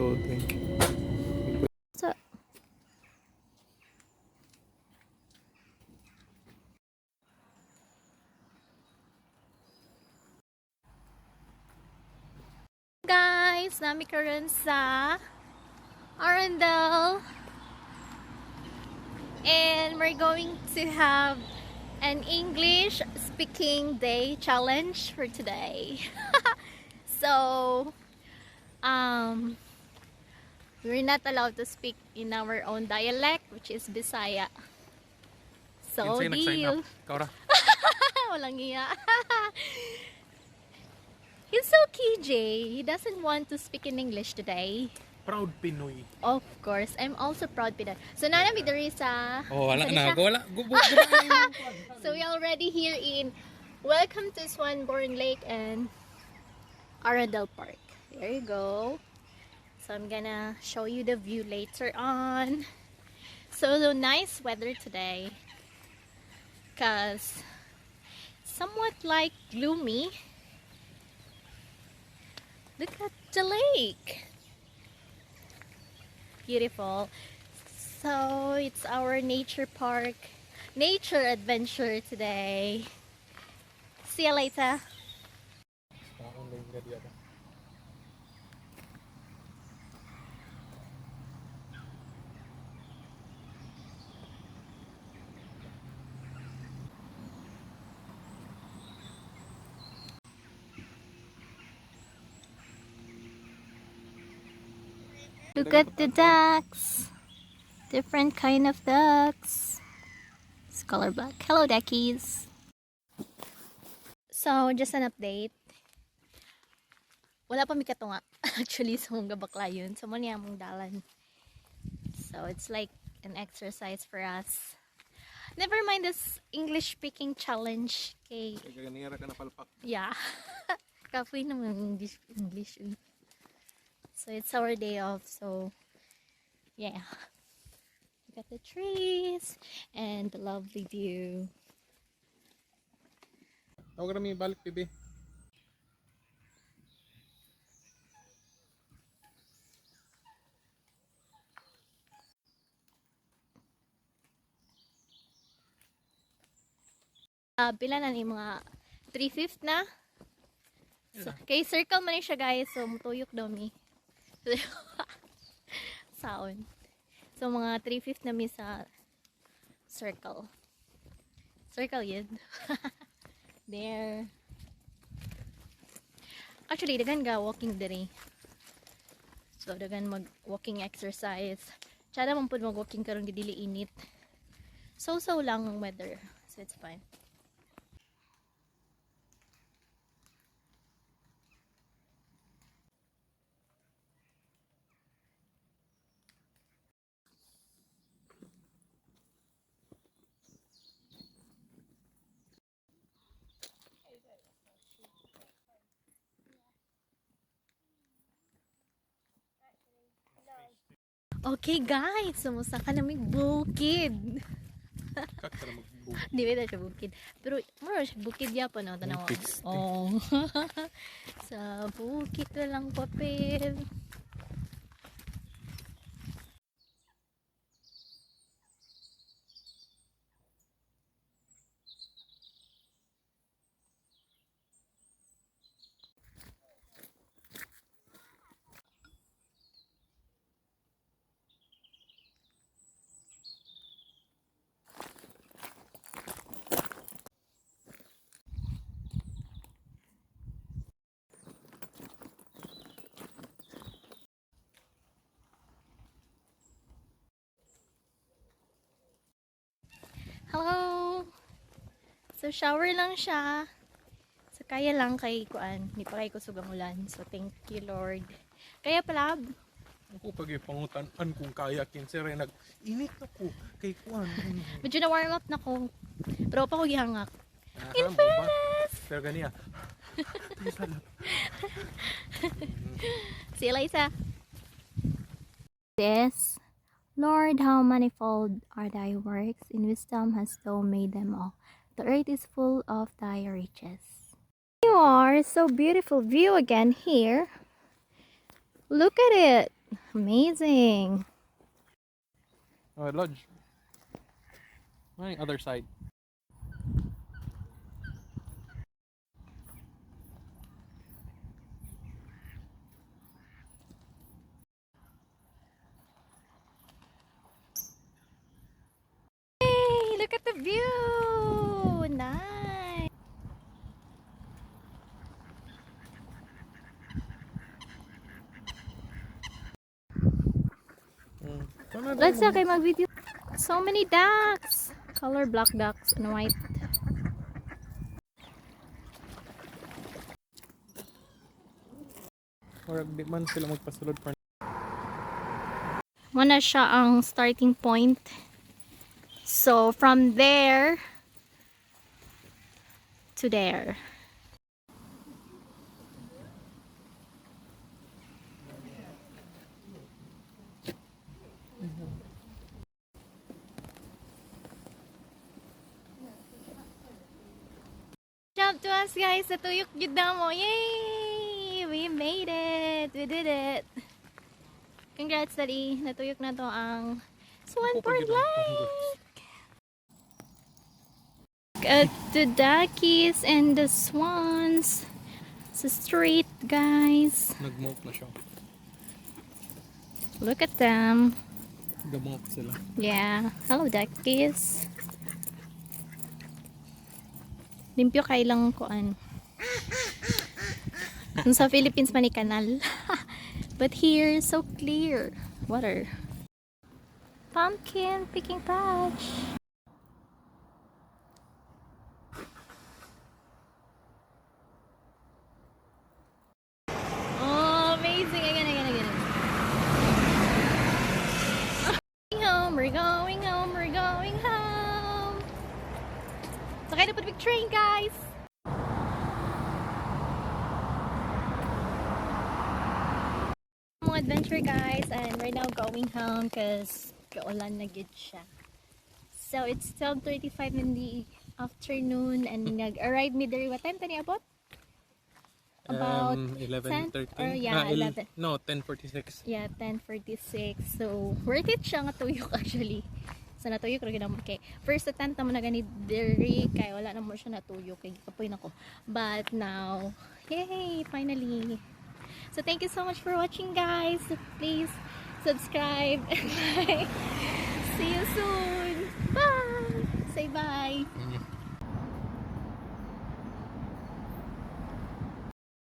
to drink. So, guys, nami karon sa Arundel. And we're going to have an English speaking day challenge for today. So, we're not allowed to speak in our own dialect, which is Bisaya. So, deal. Kaura. Walang iya. He's so KJ. He doesn't want to speak in English today. Proud Pinoy. Of course, I'm also proud Pinoy. So, nana mi diri sa... Oh, wala na. Wala. So, we already here in... Welcome to Swanbourne Lake and Arundel Park. There you go. So, I'm gonna show you the view later on. So, the nice weather today. Because somewhat like gloomy. Look at the lake. Beautiful. So it's our nature park, nature adventure today. See you later. Look at the ducks. Different kind of ducks. It's color black. Hello, duckies. So, just an update. Wala pa mi katunga. Actually, sa mong gabakla yun. So, muna mong dalan. So, it's like an exercise for us. Never mind this English speaking challenge. Okay. Yeah. Kapoy naman English. So it's our day off, so yeah. Look at the trees and the lovely view. Ako kami balik, bibi. Pila na ni mga 3/5 na. So, kay circle man siya guys, so mutuyok daw mi. Saon. So mga 3/5 na mi sa circle. Circle yun. There. Actually, dagan ga walking diri. So dagan mag walking exercise. Tsada man pud mag walking karon gidili init. So lang ang weather. So it's fine. Okay guys, sumusta ka namig bukid. Di ba siya bukid? Pero mura siya bukid yapon no, tanawa. Oh. Sa bukid na lang papel. Hello! So, shower lang siya. So, kaya lang kay kuan. Hindi pa kay kusugang ulan. So, thank you, Lord. Kaya pala, Ako pag ipangutan-an kung kaya kinsere nag-init ako kay kuan. medyo na warm up na ko. Pero pa ko gihangak. In Ba? Pero ganiya. See you later. This, Lord, how manifold are thy works, in wisdom hast thou made them all. The earth is full of thy riches. You are so beautiful view again here. Look at it. Amazing. Oh, lodge. Ay, other side. Hey, look at the view. Nice. Let's okay mag-video. So many ducks. Color black ducks and white. Or di man sila magpasulod for Muna siya ang starting point. So from there to there. Jump to us guys, natuyok yun na mo. Yay! We made it! We did it! Congrats daddy, natuyok na to ang Swanbourne Lake! At the duckies and the swans sa street guys. nag-moke na siya. Look at them. Gamoke sila. Yeah. Hello duckies. Limpyo kay lang kuan. Kung sa Philippines man ni kanal. But here so clear water. Pumpkin picking patch. Oh, amazing. Again. We're going home. Sakay na po big train, guys. Mga adventure, guys, and we're now going home because kaulan na gid siya. So it's 12:35 in the afternoon and nag-arrive me there. What time tani abot? About 11:13. 10 or yeah, 11. No, 10:46. Yeah, 10:46. So, worth it siya nga tuyok actually. So, natuyok rin naman kay first attempt naman na gani diri kay wala na mo siya natuyok kay kapoy nako. But now, yay, finally. So, thank you so much for watching guys. So, please subscribe and like. See you soon. Bye. Say bye.